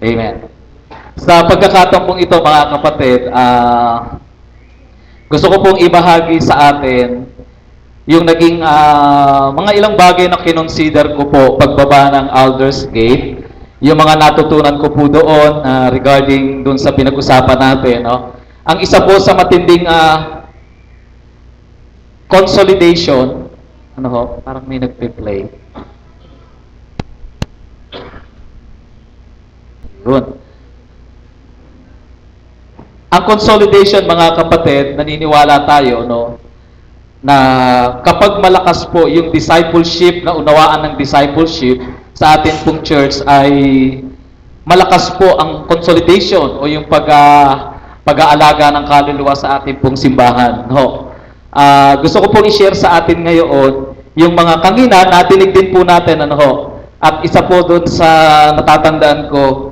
Amen. Sa pagkakataon pong ito, mga kapatid, gusto ko pong ibahagi sa atin yung naging mga ilang bagay na kinonsider ko po pagbaba ng Alders Gate, yung mga natutunan ko po doon regarding doon sa pinag-usapan natin. No? Ang isa po sa matinding consolidation, ano ho, parang may nagpe-play. Yun. Ang consolidation, mga kapatid, naniniwala tayo, no, na kapag malakas po yung discipleship, na unawaan ng discipleship sa atin pong church, ay malakas po ang consolidation o yung pag-aalaga ng kaluluwa sa ating pong simbahan. No? Gusto ko pong i-share sa atin ngayon yung mga kanina, nadinig din po natin, ano ho, at isa po doon sa natatandaan ko,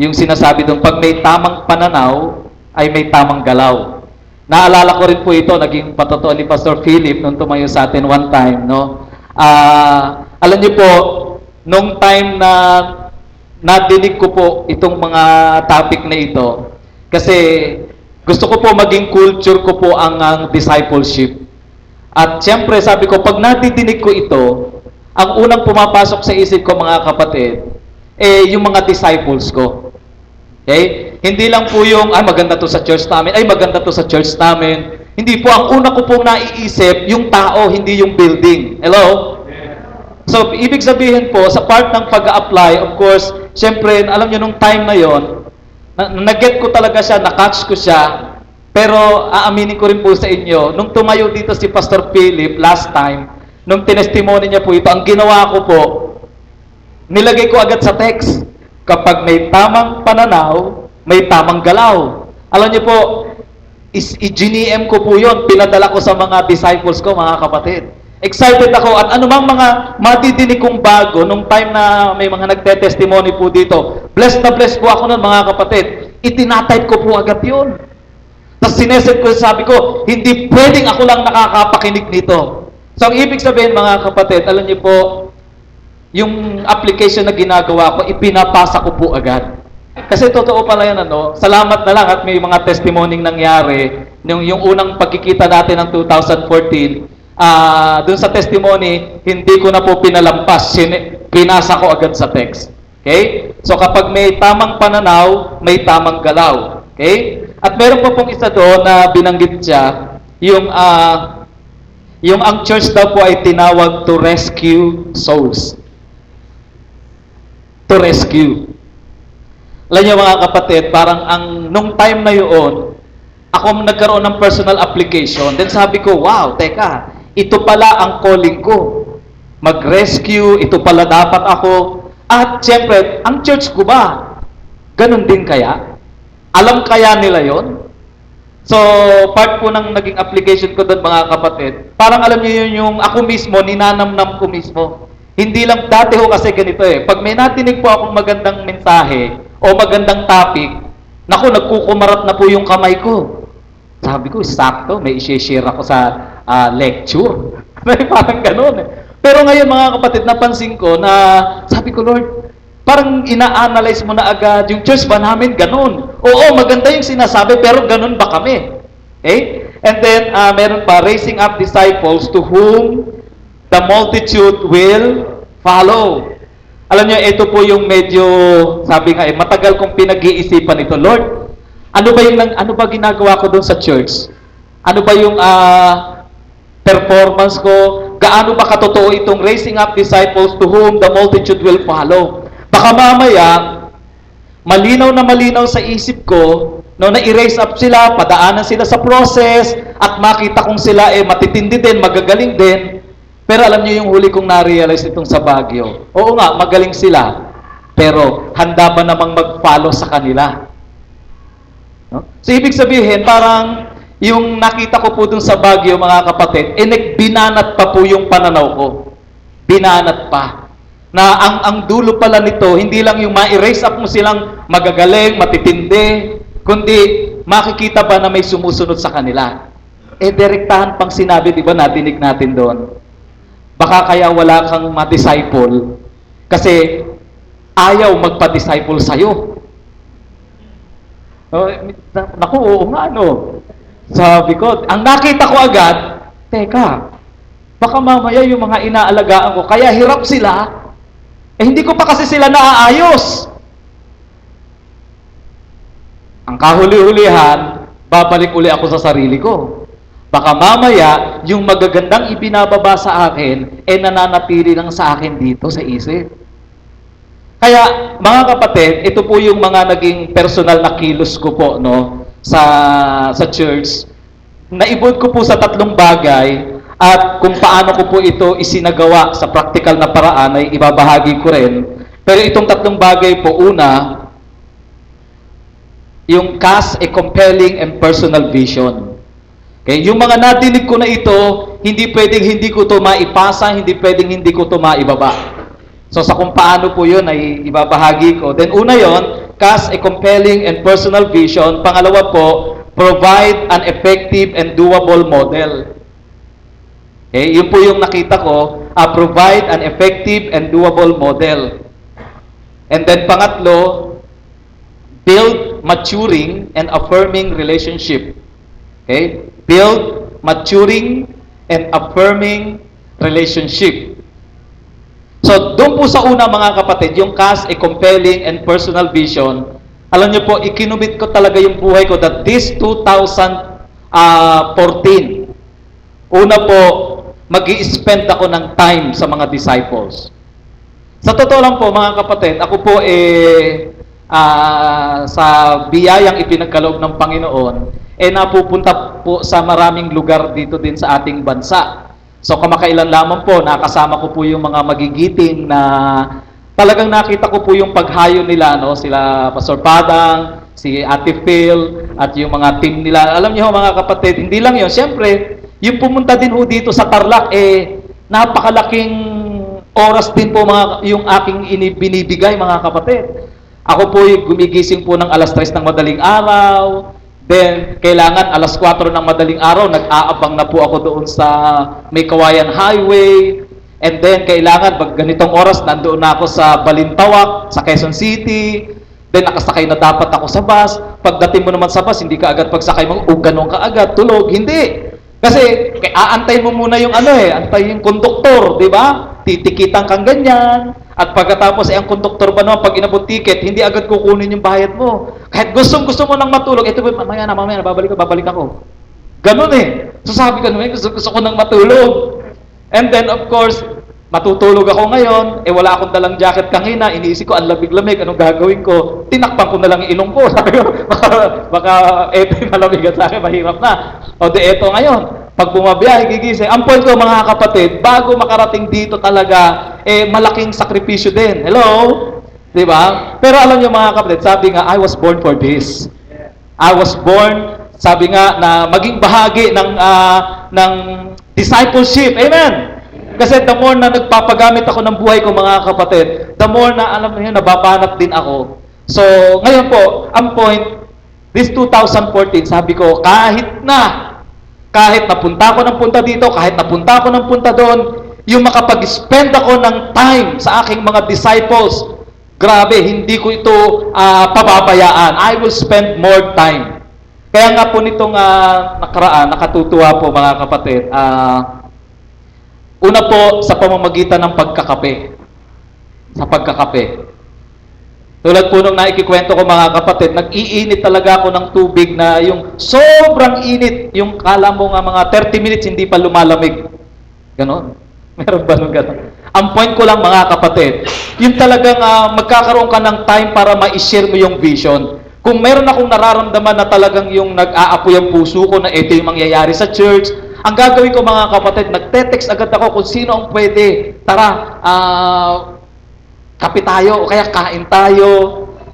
yung sinasabi doon, pag may tamang pananaw, ay may tamang galaw. Naalala ko rin po ito, naging patotoo ni Pastor Philip nung tumayo sa atin one time, no? Alam niyo po, nung time na nadinig ko po itong mga topic na ito, kasi gusto ko po maging culture ko po ang discipleship. At siyempre, sabi ko, pag nadidinig ko ito, ang unang pumapasok sa isip ko, mga kapatid, yung mga disciples ko. Okay? Hindi lang po yung, maganda to sa church namin, maganda to sa church namin. Hindi po, ang una ko pong naiisip, yung tao, hindi yung building. Hello? So, ibig sabihin po, sa part ng pag-a-apply, of course, syempre, alam nyo, nung time na yon, nag-get ko talaga siya, na-catch ko siya, pero aaminin ko rin po sa inyo, nung tumayo dito si Pastor Philip, last time, nung tinestimony niya po ito, ang ginawa ko po, nilagay ko agad sa text, kapag may tamang pananaw, may tamang galaw. Alam niyo po, i-GNM ko po yun, pinadala ko sa mga disciples ko, mga kapatid. Excited ako at anumang mga matidinig kong bago nung time na may mga nagte-testimony po dito. Blessed na blessed po ako nun, mga kapatid. Itinatype ko po agad yun. Tapos sineset ko, sabi ko, hindi pwedeng ako lang nakakapakinig nito. So ang ibig sabihin, mga kapatid, alam niyo po, yung application na ginagawa ko, ipinapasa ko po agad. Kasi totoo pala yan, ano, salamat na lang at may mga testimony nangyari yung unang pagkikita natin ng 2014. Dun sa testimony, hindi ko na po pinalampas, pinasa ko agad sa text. Okay? So kapag may tamang pananaw, may tamang galaw. Okay? At meron po pong isa doon na binanggit siya, yung ang church daw po ay tinawag to rescue souls. To rescue. Alam niyo, mga kapatid, parang nung time na yun, ako nagkaroon ng personal application. Then sabi ko, wow, teka, ito pala ang calling ko. Mag-rescue, ito pala dapat ako. At siyempre, ang church ko ba? Ganun din kaya? Alam kaya nila yon? So, part po ng naging application ko doon, mga kapatid, parang alam niyo yun, yung ako mismo, ninanamnam ko mismo. Hindi lang, dati ho kasi ganito pag may natinig po akong magandang mensahe o magandang topic, naku, nagkukumarat na po yung kamay ko. Sabi ko, sakto, may i-share ako sa lecture. Parang gano'n Pero ngayon, mga kapatid, napansin ko na, sabi ko, Lord, parang ina-analyze mo na agad, yung church ba namin gano'n? Oo, maganda yung sinasabi, pero gano'n ba kami? Okay? And then, meron pa, raising up disciples to whom the multitude will follow. Alam niyo, ito po yung medyo, sabi nga, matagal kong pinag-iisipan ito. Lord, ano ba ginagawa ko doon sa church? Ano ba yung performance ko? Gaano ba katotoo itong raising up disciples to whom the multitude will follow? Baka mamaya, malinaw na malinaw sa isip ko, no, na i-raise up sila, padaanan sila sa process, at makita kong sila matitindi din, magagaling din. Pero alam niyo yung huli kong na-realize itong sa Baguio. Oo nga, magaling sila. Pero handa ba namang mag-follow sa kanila? No? So, ibig sabihin, parang yung nakita ko po dun sa Baguio, mga kapatid, binanat pa po yung pananaw ko. Binanat pa. Na ang dulo pala nito, hindi lang yung ma-erase up mo silang magagaling, matitindi, kundi makikita ba na may sumusunod sa kanila. Direktahan pang sinabi, di ba, natinig natin doon. Baka kaya wala kang ma-disciple kasi ayaw magpa-disciple sa'yo. Oh, naku, oo nga, no. Sabi ko, ang nakita ko agad, teka, baka mamaya yung mga inaalagaan ko, kaya hirap sila, hindi ko pa kasi sila naaayos. Ang kahuli-hulihan, babalik uli ako sa sarili ko. Baka mamaya, yung magagandang ibinababa sa akin, nananatili lang sa akin dito sa isip. Kaya, mga kapatid, ito po yung mga naging personal na kilos ko po, no, sa church. Naibod ko po sa 3 bagay, at kung paano ko po ito isinagawa sa practical na paraan ay ibabahagi ko rin. Pero itong 3 bagay po, una, yung cast a compelling and personal vision. Okay? Yung mga nadinig ko na ito, hindi pwedeng hindi ko ito maipasa, hindi pwedeng hindi ko ito maibaba. So sa kung paano po yun ay ibabahagi ko. Then una yon, cast a compelling and personal vision. Pangalawa po, provide an effective and doable model. Okay? Yun po yung nakita ko, provide an effective and doable model. And then pangatlo, build maturing and affirming relationship. Okay? Build maturing and affirming relationship. So, doon po sa una mga kapatid, yung cast a compelling and personal vision, alam niyo po, ikinumit ko talaga yung buhay ko that this 2014, una po, mag-i-spend ako ng time sa mga disciples. Sa totoo lang po mga kapatid, ako po sa biyayang ipinagkaloob ng Panginoon, napupunta po sa maraming lugar dito din sa ating bansa. So kamakailan lamang po, nakasama ko po yung mga magigiting na talagang nakita ko po yung paghayo nila, no? Sila Pastor Padang, si Ate Phil, at yung mga team nila. Alam niyo mga kapatid, hindi lang yun. Siyempre, yung pumunta din ho dito sa Tarlac, napakalaking oras din po yung aking binibigay mga kapatid. Ako po gumigising po ng alas 3 ng madaling araw. Then, kailangan alas 4 ng madaling araw, nag-aabang na po ako doon sa May Kawayan Highway. And then, kailangan, pag ganitong oras, nandoon na ako sa Balintawak, sa Quezon City. Then, nakasakay na dapat ako sa bus. Pagdating mo naman sa bus, hindi ka agad pagsakay mo, ganun ka agad, tulog. Hindi. Kasi, aantayin mo muna yung antayin yung konduktor, di ba? Titikitan kang ganyan. At pagkatapos ang konduktor ba naman, pag inabot ticket, hindi agad kukunin yung bayad mo. Kahit gusto mo nang matulog, ito ba, mamaya na, babalik ako. Ganun So sabi ko naman, gusto ko nang matulog. And then, of course, matutulog ako ngayon, wala akong dalang jacket kanina, iniisip ko, ang lamig-lamig, anong gagawin ko? Tinakpan ko na lang ilong ko. Sabi ko, baka eto yung malamigan sa akin, mahirap na. O di eto ngayon. Pag bumabiyahe, gigising. Ang point ko mga kapatid, bago makarating dito talaga, malaking sakripisyo din. Hello? Di ba? Pero alam niyo mga kapatid, sabi nga, I was born for this. I was born, sabi nga, na maging bahagi ng discipleship. Amen? Kasi the more na nagpapagamit ako ng buhay ko mga kapatid, the more na alam niyo, nababanat din ako. So, ngayon po, ang point, this 2014, sabi ko, kahit napunta ako ng punta dito, kahit napunta ako ng punta doon, yung makapag-spend ako ng time sa aking mga disciples, grabe, hindi ko ito pababayaan. I will spend more time. Kaya nga po nitong nakaraan, nakatutuwa po mga kapatid, una po sa pamamagitan ng pagkakape. Sa pagkakape. Tulad po nung naikikwento ko mga kapatid, nag-iinit talaga ako ng tubig na yung sobrang init, yung kala mo nga mga 30 minutes hindi pa lumalamig. Ganon. Meron ba nung ganon? Ang point ko lang mga kapatid, yung talagang magkakaroon ka ng time para ma-share mo yung vision. Kung meron akong nararamdaman na talagang yung nag-aapoy ang puso ko na ito yung mangyayari sa church, ang gagawin ko mga kapatid, nagte-text agad ako kung sino ang pwede. Tara, kape tayo o kaya kain tayo.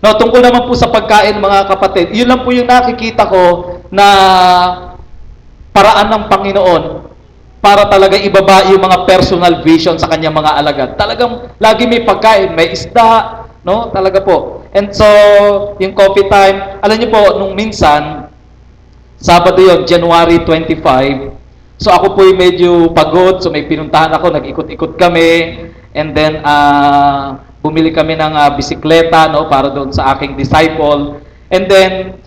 No, tungkol naman po sa pagkain mga kapatid, yun lang po yung nakikita ko na paraan ng Panginoon para talaga ibaba yung mga personal vision sa kanyang mga alagad. Talagang lagi may pagkain, may isda, no? Talaga po. And so, yung coffee time, alam niyo po, nung minsan, Sabado yun, January 25, so ako po yung medyo pagod, so may pinuntahan ako, nag-ikot-ikot kami, and then, bumili kami ng bisikleta, no, para doon sa aking disciple. And then,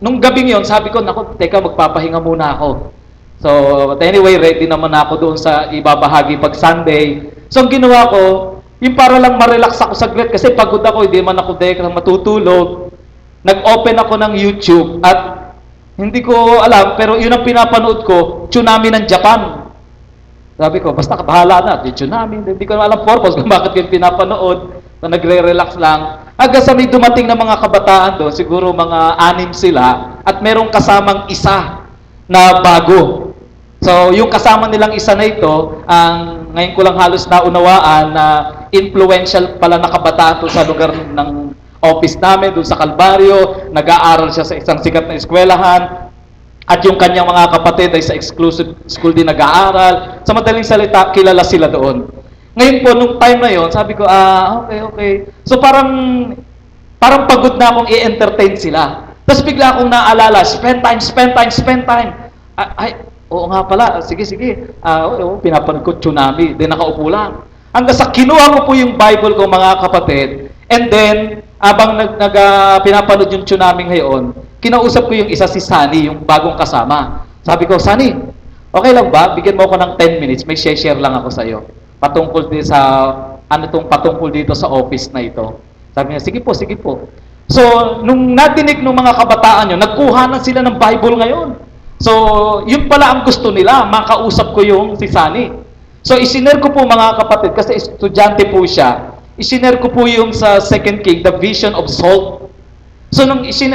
nung gabing yon, sabi ko, naku, teka, magpapahinga muna ako. So, but anyway, ready naman ako doon sa ibabahagi pag Sunday. So, ang ginawa ko, yung para lang ma-relax ako saglit kasi pagod ako, hindi man ako dahil matutulog. Nag-open ako ng YouTube at hindi ko alam, pero yun ang pinapanood ko, tsunami ng Japan. Sabi ko, basta bahala na, di tsunami, hindi ko alam purpose kung bakit yung pinapanood. So, nagre-relax lang. Hanggang sa may dumating na mga kabataan doon, siguro mga 6 sila, at merong kasamang isa na bago. So, yung kasama nilang isa na ito, ang ngayon ko lang halos naunawaan na influential pala na kabataan to sa lugar ng office namin, doon sa Calvario, nag-aaral siya sa isang sikat na eskwelahan, at yung kanyang mga kapatid ay sa exclusive school din nag-aaral. Sa madaling salita, kilala sila doon. Ngayon po, nung time na yon, sabi ko, okay. So parang pagod na akong i-entertain sila. Tapos bigla akong naalala, spend time. Oo nga pala, sige. Pinapanood ko tsunami, then nakaupo lang. Hanggang sa kinuha ko po yung Bible ko, mga kapatid, and then, abang pinapanood yung tsunami ngayon, kinausap ko yung isa si Sunny, yung bagong kasama. Sabi ko, Sunny, okay lang ba? Bigyan mo ako ng 10 minutes, may share lang ako sa iyo. Patungkol dito sa office na ito. Sabi niya, sige po. So, nung nadinig ng mga kabataan yun, nagkuha na sila ng Bible ngayon. So, yun pala ang gusto nila, makausap ko yung si Sunny. So, isiner ko po mga kapatid, kasi estudyante po siya, isiner ko po yung sa Second King, the vision of salt. So,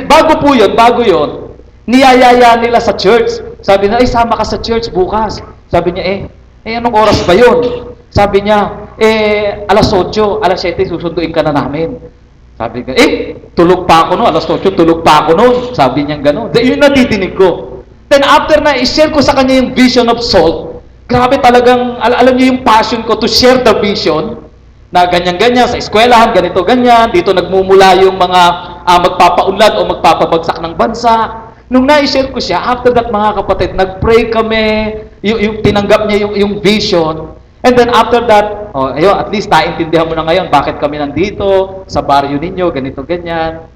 bago yun, niyayaya nila sa church. Sabi na, sama ka sa church bukas. Sabi niya, anong oras ba yun? Sabi niya, alas 8, alas 7, susunduin ka na namin. Sabi niya, tulog pa ako no, alas 8, tulog pa ako no. Sabi niya gano'n. Yun natidinig ko. Then after na, i-share ko sa kanya yung vision of salt, grabe talagang, alam niyo yung passion ko to share the vision, na ganyan-ganyan, sa eskwelahan, ganito-ganyan, dito nagmumula yung mga magpapaunlad o magpapabagsak ng bansa. Nung na-share ko siya, after that mga kapatid, nag-pray kami, yung tinanggap niya yung vision, and then after that, ayun, at least naintindihan mo na ngayon bakit kami nandito, sa baryo ninyo, ganito-ganyan.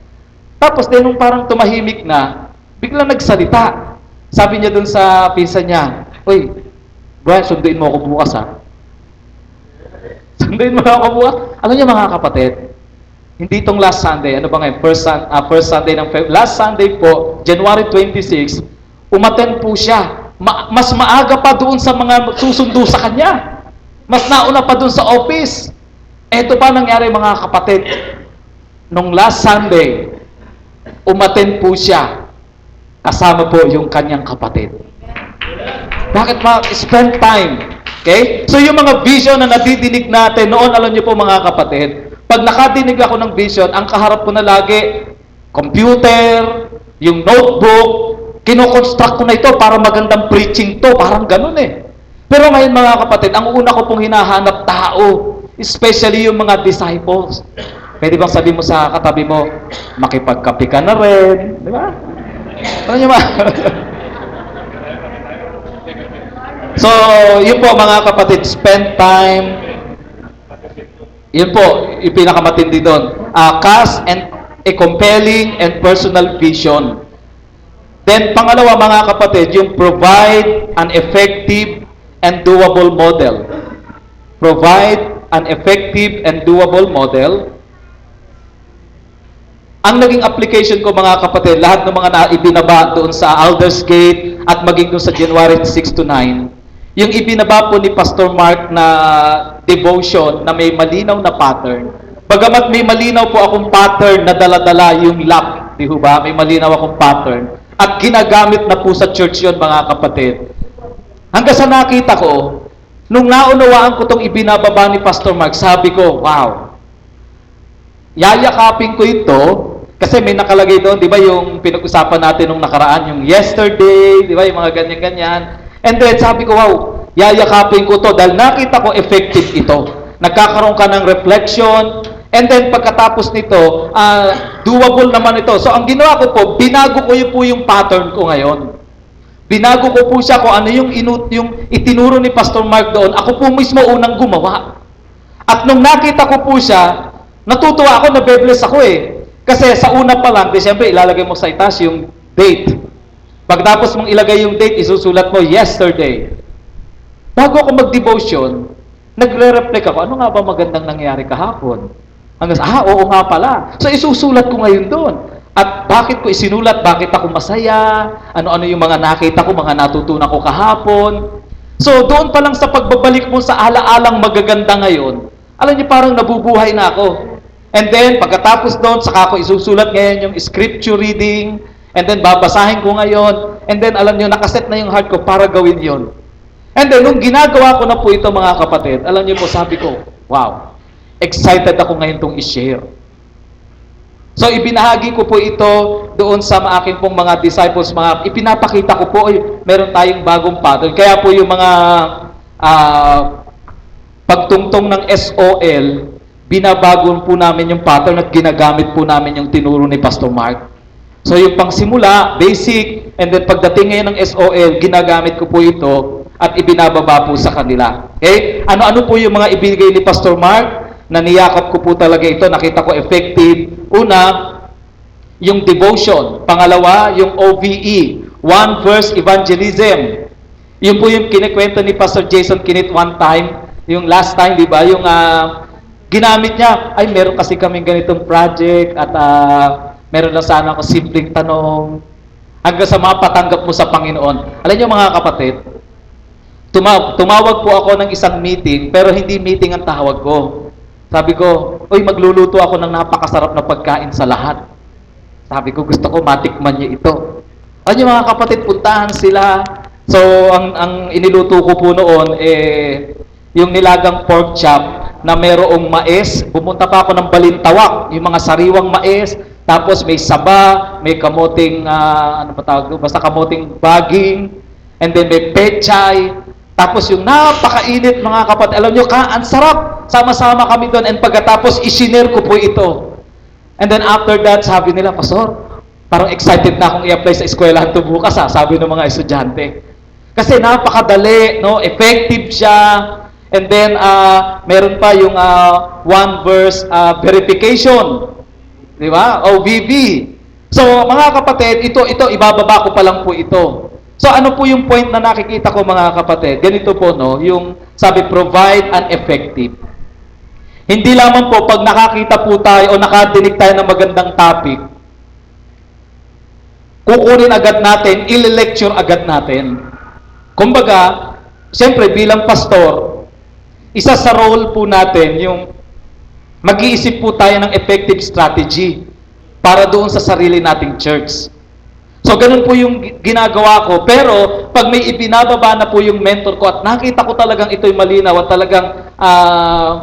Tapos din nung parang tumahimik na, biglang nagsalita. Sabi niya dun sa pinsan niya, "Uy, Brian, sunduin mo ako bukas ha." Sunduin mo ako bukas. Alam niyo mga kapatid, hindi itong last Sunday, ano ba ngayon? First Sunday ng February. Last Sunday po, January 26, umattend po siya. Mas maaga pa doon sa mga susundo sa kanya. Mas nauna pa doon sa office. Ito pa nangyari mga kapatid. Nung last Sunday, umattend po siya. Kasama po yung kanyang kapatid. Bakit spend time? Okay? So yung mga vision na nadidinig natin noon, alam niyo po mga kapatid, pag nakadinig ako ng vision, ang kaharap ko na lagi, computer, yung notebook, kinoconstruct ko na ito para magandang preaching to, parang ganun eh. Pero ngayon mga kapatid, ang una ko pong hinahanap tao, especially yung mga disciples. Pwede bang sabihin mo sa katabi mo, makipagkape ka na rin, di ba? Ano nyo ba? So, yun po mga kapatid, spend time. Yun po, yung pinakamatindi doon. Cast and a compelling and personal vision. Then, pangalawa mga kapatid, yung provide an effective and doable model. Provide an effective and doable model. Ang naging application ko mga kapatid, lahat ng mga ibinaba doon sa Aldersgate at maging doon sa January 6 to 9, yung ibinaba po ni Pastor Mark na devotion na may malinaw na pattern. Bagamat may malinaw po akong pattern na dala-dala yung lap, di ba? May malinaw akong pattern. At ginagamit na po sa church yun mga kapatid. Hanggang sa nakita ko, nung naunawaan ko itong ibinababa ni Pastor Mark, sabi ko, wow, yayakapin ko ito. Kasi may nakalagay doon, di ba, yung pinag-usapan natin nung nakaraan, yung yesterday, di ba, yung mga ganyan-ganyan. And then, sabi ko, wow, yayakapin ko to dahil nakita ko effective ito. Nagkakaroon ka ng reflection, and then pagkatapos nito, doable naman ito. So, ang ginawa ko po, binago ko po yung pattern ko ngayon. Binago ko po siya kung ano yung itinuro ni Pastor Mark doon. Ako po mismo unang gumawa. At nung nakita ko po siya, natutuwa ako, nabe-bless ako eh. Kasi sa una pa lang, di siyempre ilalagay mo sa itaas yung date. Pagkatapos mong ilagay yung date, isusulat mo, yesterday. Bago ako mag-devotion, nagre-reflect ako, ano nga ba magandang nangyari kahapon? Hanggang oo nga pala. So, isusulat ko ngayon doon. At bakit ko isinulat? Bakit ako masaya? Ano-ano yung mga nakita ko, mga natutunan ko kahapon? So, doon pa lang sa pagbabalik mo sa ala-alang magaganda ngayon, alam niyo, parang nabubuhay na ako. And then, pagkatapos doon, saka ko isusulat ngayon yung scripture reading, and then babasahin ko ngayon, and then, alam niyo, nakaset na yung heart ko para gawin yon. And then, nung ginagawa ko na po ito, mga kapatid, alam niyo po, sabi ko, wow, excited ako ngayon itong i-share. So, ibinahagi ko po ito doon sa aking pong mga disciples, ipinapakita ko po, meron tayong bagong pattern. Kaya po yung mga pagtungtong ng SOL, binabago po namin yung pattern at ginagamit po namin yung tinuro ni Pastor Mark. So, yung pangsimula, basic, and then pagdating ngayon ng SOL, ginagamit ko po ito at ibinababa po sa kanila. Okay? Ano-ano po yung mga ibigay ni Pastor Mark? Naniyakap ko po talaga ito, nakita ko effective. Una, yung devotion. Pangalawa, yung OVE, one verse evangelism. Yun po yung kinikwento ni Pastor Jason Kinit one time, yung last time, di ba? Yung ginamit niya, ay meron kasi kaming ganitong project at meron lang sana ako simpleng tanong hanggang sa mapatanggap mo sa Panginoon. Alam niyo mga kapatid, tumawag po ako ng isang meeting, pero hindi meeting ang tawag ko. Sabi ko, uy, magluluto ako ng napakasarap na pagkain sa lahat. Sabi ko, gusto ko matikman niyo ito. Alam niyo mga kapatid, puntahan sila. So, ang iniluto ko po noon, yung nilagang pork chop na merong mais. Pumunta pa ako ng Balintawak, yung mga sariwang mais. Tapos may saba, may kamoting, ano pa tawag doon? Basta kamoting baging. And then may pechay. Tapos yung napakainit mga kapatid, alam nyo, ang sarap. Sama-sama kami doon. And pagkatapos, isinare ko po ito. And then after that, sabi nila, Pastor, parang excited na akong i-apply sa eskwelahan to bukas, sabi ng mga estudyante. Kasi napakadali, no? Effective siya. And then, meron pa yung one verse verification. Di ba? OVV. So, mga kapatid, ito, ibababa ko pa lang po ito. So, ano po yung point na nakikita ko mga kapatid? Ganito po, no? Yung sabi, provide an effective. Hindi lamang po, pag nakakita po tayo o nakadinig tayo ng magandang topic, kukunin agad natin, i-lecture agad natin. Kumbaga, siyempre bilang pastor, isa sa role po natin yung mag-iisip po tayo ng effective strategy para doon sa sarili nating church. So, ganun po yung ginagawa ko. Pero, pag may ibinababa na po yung mentor ko at nakita ko talagang ito'y malinaw at talagang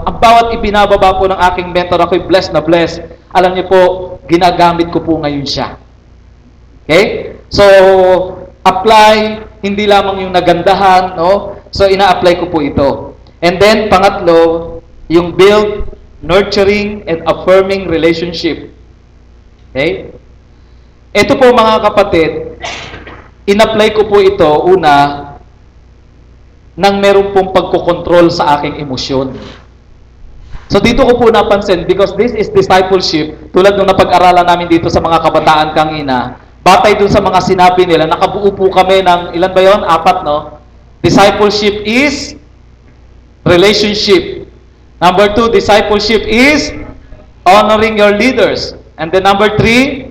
ang bawat ibinababa po ng aking mentor, ako'y blessed na blessed. Alam niyo po, ginagamit ko po ngayon siya. Okay? So, apply, hindi lamang yung nagandahan, no? So, ina-apply ko po ito. And then, pangatlo, yung build, nurturing, and affirming relationship. Okay? Ito po mga kapatid, in-apply ko po ito, una, nang meron pong pagkokontrol sa aking emosyon. So dito ko po napansin, because this is discipleship, tulad nung napag-aralan namin dito sa mga kabataan kanina, batay dun sa mga sinabi nila, nakabuo po kami ng, ilan ba yon? 4, no? Discipleship is relationship. Number 2, discipleship is honoring your leaders. And then number 3,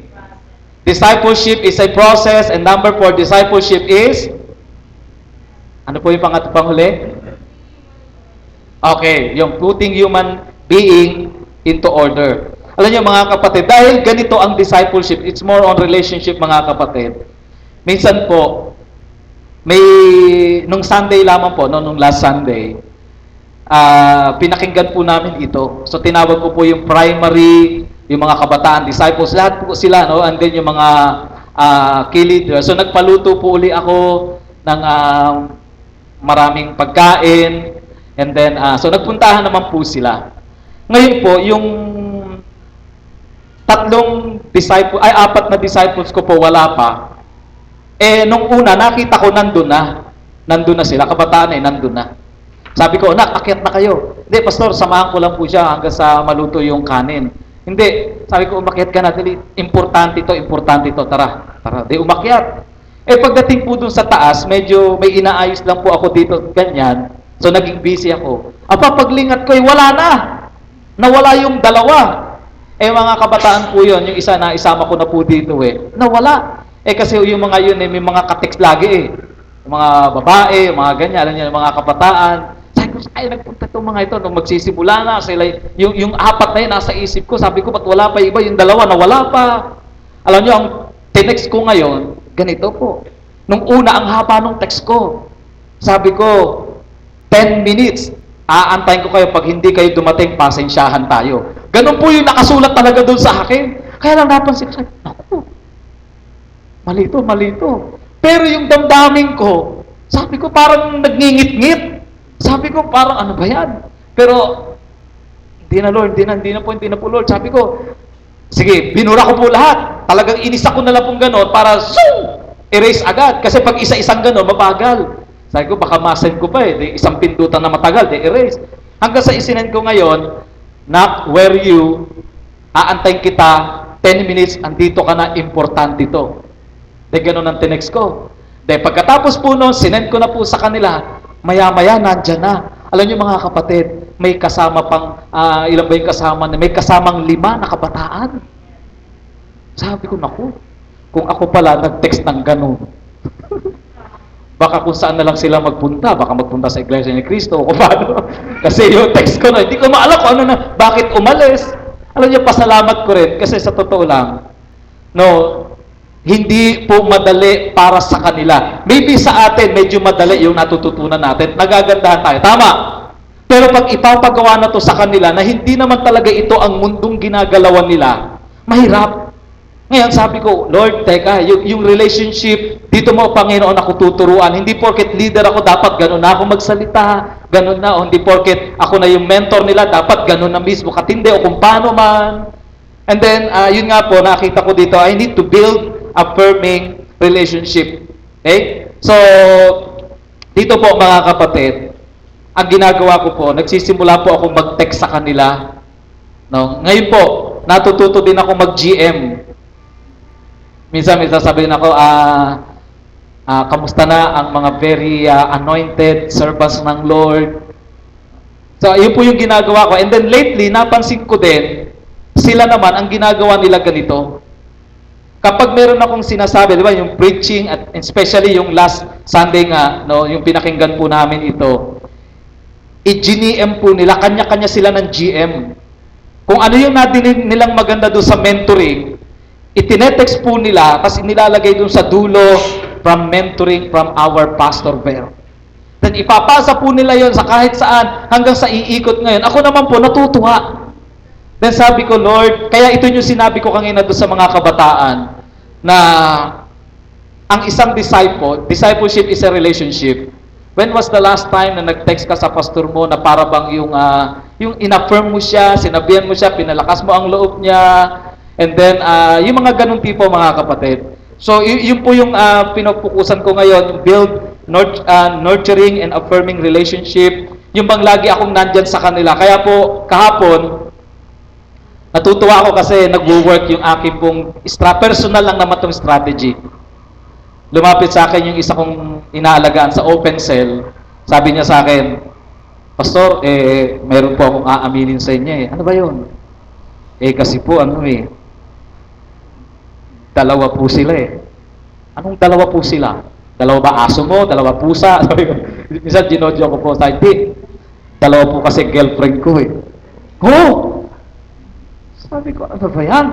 discipleship is a process. And number 4, discipleship is, ano po yung panghuli? Okay, yung putting human being into order. Alam niyo mga kapatid, dahil ganito ang discipleship, it's more on relationship mga kapatid. Minsan po, nung Sunday lamang po, nung last Sunday, pinakinggan po namin ito. So tinawag ko po yung primary, yung mga kabataan, disciples, lahat po sila, no? And then yung mga key leaders. So nagpaluto po uli ako ng maraming pagkain. And then, so nagpuntahan naman po sila. Ngayon po, yung 4 na disciples ko po, wala pa. Nung una, nakita ko nandun na sila, kabataan nandun na. Sabi ko, anak, akyat na kayo. Hindi, pastor, samahan ko lang po siya hanggang sa maluto yung kanin. Hindi, sabi ko, umakyat ka na, dali. Importante ito, tara. Tara, di umakyat. Pagdating po dun sa taas, medyo may inaayos lang po ako dito, ganyan. So, naging busy ako. Paglingat ko, wala na. Nawala yung dalawa. Mga kabataan po yun, yung isa na isama ko na po dito nawala. Kasi yung mga yun, may mga ka-text lagi Yung mga babae, yung mga ganyan, alam niyo, yung mga kabataan. Sabi ko, nagpunta itong mga ito, nung magsisimula na, sila, yung apat na yun, nasa isip ko, sabi ko, ba't wala pa iba, yung dalawa, nawala pa. Alam niyo, ang tinext ko ngayon, ganito po. Nung una, ang haba nung text ko. Sabi ko, 10 minutes. Aantayin ko kayo pag hindi kayo dumating, pasensyahan tayo. Ganun po yung nakasulat talaga doon sa akin. Kaya lang napansin ko, naku, malito. Pero yung damdamin ko, sabi ko parang nagngingit-ngit. Sabi ko parang ano ba yan? Pero, hindi na po Lord. Sabi ko, sige, binura ko po lahat. Talagang inisa ko na lang pong gano'n para erase agad. Kasi pag isa-isang gano'n, mabagal. Sabi ko, baka masend ko pa Di isang pindutan na matagal, erase. Hanggang sa isinend ko ngayon, not where you, aantayin kita, 10 minutes, andito ka na, importante ito. Gano'n ang tinext ko. Pagkatapos po noon, sinend ko na po sa kanila, maya-maya, nandyan na. Alam niyo mga kapatid, may kasama pang, ilan ba yung kasama? May kasamang 5 na kabataan. Sabi ko, naku, kung ako pala nag-text ng gano'n, baka kung saan na lang sila magpunta, baka magpunta sa Iglesia ni Cristo, o kung paano. Kasi yung text ko na, hindi ko maalam kung ano na, bakit umalis. Alam niyo, pasalamat ko rin, kasi sa totoo lang, hindi po madali para sa kanila. Maybe sa atin, medyo madali yung natututunan natin. Nagagandahan tayo. Tama. Pero pag ipapagawa na to sa kanila, na hindi naman talaga ito ang mundong ginagalawan nila, mahirap. Ngayon, sabi ko, Lord, teka, yung relationship, dito mo, Panginoon, ako tuturuan. Hindi porket leader ako, dapat ganun na ako magsalita. Ganun na. O hindi porket ako na yung mentor nila, dapat ganun na mismo. Katindi o kung paano man. And then, yun nga po, nakita ko dito, I need to build a firming relationship. Okay? So, dito po, mga kapatid, ang ginagawa ko po, nagsisimula po ako mag-text sa kanila. Ngayon po, natututo din ako mag-GM. Minsan sasabihin ako, kamusta na ang mga very anointed servants ng Lord. So, yun po yung ginagawa ko. And then lately, napansin ko din, sila naman, ang ginagawa nila ganito. Kapag meron akong sinasabi, di ba, yung preaching, at especially yung last Sunday nga, yung pinakinggan po namin ito, i-GM po nila, kanya-kanya sila ng GM. Kung ano yung nadinig nilang maganda doon sa mentoring, itinetext po nila, tapos nilalagay doon sa dulo, from mentoring from our Pastor Ver. Then ipapasa po nila yon sa kahit saan, hanggang sa iikot ngayon. Ako naman po, natutuwa. Then sabi ko, Lord, kaya ito yung sinabi ko kanina doon sa mga kabataan, na ang isang discipleship is a relationship. When was the last time na nag-text ka sa pastor mo na para bang yung in-affirm mo siya, sinabihan mo siya, pinalakas mo ang loob niya, and then, yung mga ganun tipo, mga kapatid. So, yun po yung pinapukusan ko ngayon, build, nurturing, and affirming relationship. Yung bang lagi akong nandyan sa kanila. Kaya po, kahapon, natutuwa ako kasi nag-work yung aking pong, personal lang naman itong strategy. Lumapit sa akin yung isa kong inaalagaan sa open cell. Sabi niya sa akin, Pastor, mayroon po akong aaminin sa inyo Ano ba yun? Kasi po, dalawa po sila Anong dalawa po sila? Dalawa ba aso mo? Dalawa pusa? Minsan ginodyo ko po sa hindi. Dalawa po kasi girlfriend ko Sabi ko, ano ba yan?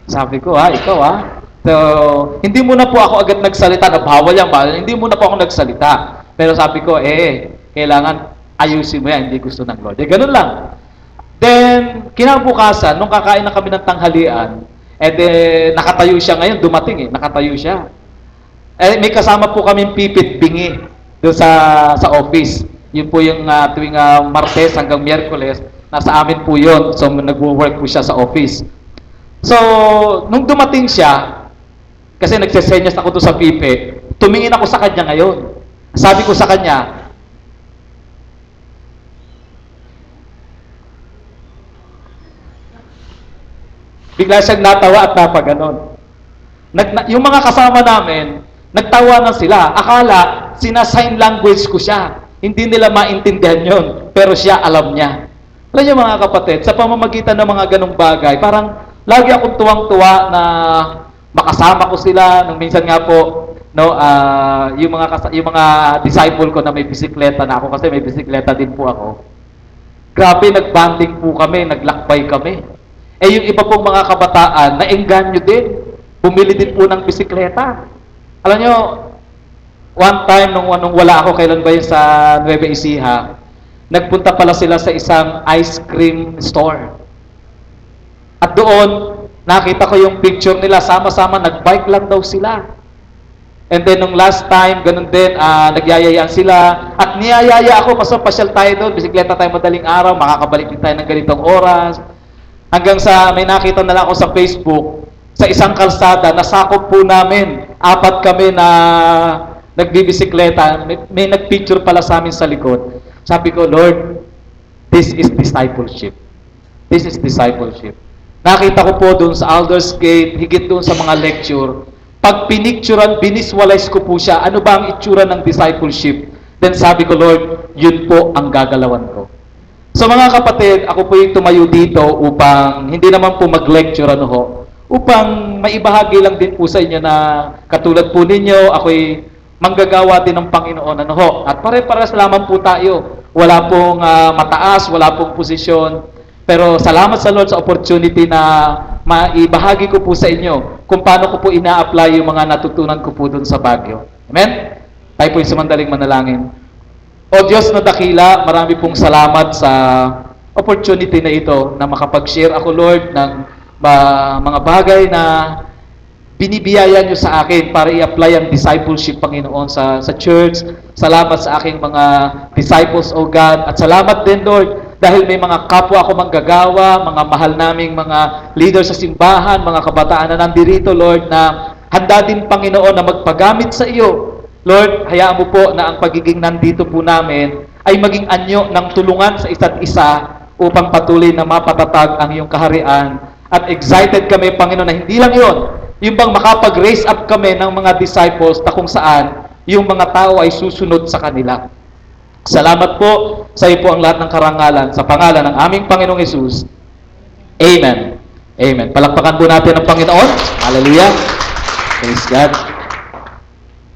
Sabi ko, ikaw So, hindi muna po ako agad nagsalita, na bawal yan, hindi muna po ako nagsalita. Pero sabi ko, kailangan ayusin mo yan, hindi gusto ng Lord. Ganun lang. Then, kinabukasan, nung kakain na kami ng tanghalian, nakatayo siya ngayon, dumating nakatayo siya. May kasama po kaming pipit bingi doon sa office. Yun po yung tuwing Martes hanggang Miyerkules, nasa amin po yun. So, nagwo-work po siya sa office. So, nung dumating siya, kasi nagsesenyas ako doon sa pipi, tumingin ako sa kanya ngayon. Sabi ko sa kanya, bigla siyang natawa at napaganon. Yung mga kasama namin, nagtawa na sila. Akala, sina-sign language ko siya. Hindi nila maintindihan yon, pero siya alam niya. Alam niyo mga kapatid, sa pamamagitan ng mga ganong bagay, parang lagi akong tuwang-tuwa na makasama ko sila. Nung minsan nga po, no, yung mga disciple ko na may bisikleta na ako, kasi may bisikleta din po ako. Grabe, nagbanding po kami, naglakbay kami. Eh yung iba pong mga kabataan, naengganyo din. Bumili din po ng bisikleta. Alam nyo, one time, nung wala ako, kailan ba yun sa Nueva Ecija, nagpunta pala sila sa isang ice cream store. At doon, nakita ko yung picture nila, sama-sama, nagbike lang daw sila. And then, nung last time, ganun din, nagyayayaan sila. At niyayaya ako, pasyal tayo doon, bisikleta tayo madaling araw, makakabalik din tayo ng ganitong oras. Hanggang sa, may nakita na lang ako sa Facebook, sa isang kalsada, nasakop po namin, 4 kami na nagbibisikleta, may nagpicture pala sa amin sa likod. Sabi ko, Lord, this is discipleship. This is discipleship. Nakita ko po doon sa Alders Gate, higit doon sa mga lecture, pag pinicturan, biniswalize ko po siya, ano ba ang itsura ng discipleship? Then sabi ko, Lord, yun po ang gagalawan ko. So mga kapatid, ako po yung tumayo dito upang, hindi naman po mag-lecture, upang maibahagi lang din po sa inyo na katulad po ninyo, ako'y manggagawa din ng Panginoon, At pare-pares lamang po tayo. Wala pong mataas, wala pong posisyon. Pero salamat sa Lord sa opportunity na maibahagi ko po sa inyo kung paano ko po ina-apply yung mga natutunan ko po dun sa Baguio. Amen? Tayo po yung sumandaling manalangin. O Diyos na dakila, marami pong salamat sa opportunity na ito na makapag-share ako, Lord, ng mga bagay na binibiyaya nyo sa akin para i-apply ang discipleship, Panginoon, sa church. Salamat sa aking mga disciples, O God. At salamat din, Lord, dahil may mga kapwa ako manggagawa, mga mahal naming mga leader sa simbahan, mga kabataan na nandirito, Lord, na handa din, Panginoon, na magpagamit sa iyo. Lord, hayaan mo po na ang pagiging nandito po namin ay maging anyo ng tulungan sa isa't isa upang patuloy na mapatatag ang iyong kaharian. At excited kami, Panginoon, na hindi lang yon, yung bang makapag-raise up kami ng mga disciples na kung saan yung mga tao ay susunod sa kanila. Salamat po sa iyo po ang lahat ng karangalan sa pangalan ng aming Panginoong Hesus. Amen. Amen. Palakpakan po natin ang Panginoon. Hallelujah. Praise God.